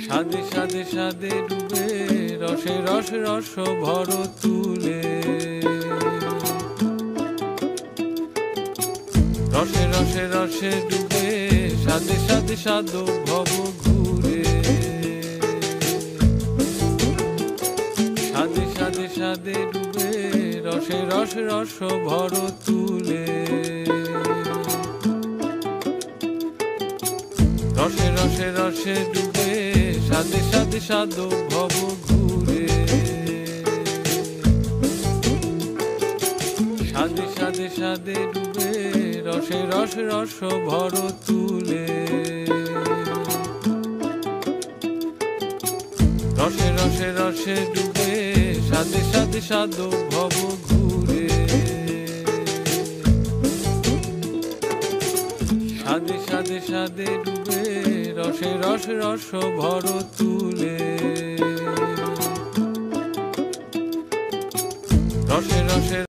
সাদে সাদে সাদে ডুবে রসে রসে রস ভর তুলে রসে রসে রসে ডুবে সাদে সাদে সাদ ভব ঘুরে সাদে সাদে সাদে ডুবে রসে রসে রস ভর তুলে রসে রসে রসে ডুবে সাদে সাদে সাদ ভব ঘুরে সাদে সাদে সাদে ডুবে রসে রসে রস ভর তুলে রসে রসে রসে ডুবে সাদে সাদে সাদ ভব ঘুরে সাদে সাদে সাদে ডুবে রসে রসে রস ভর তুলে রসে রসে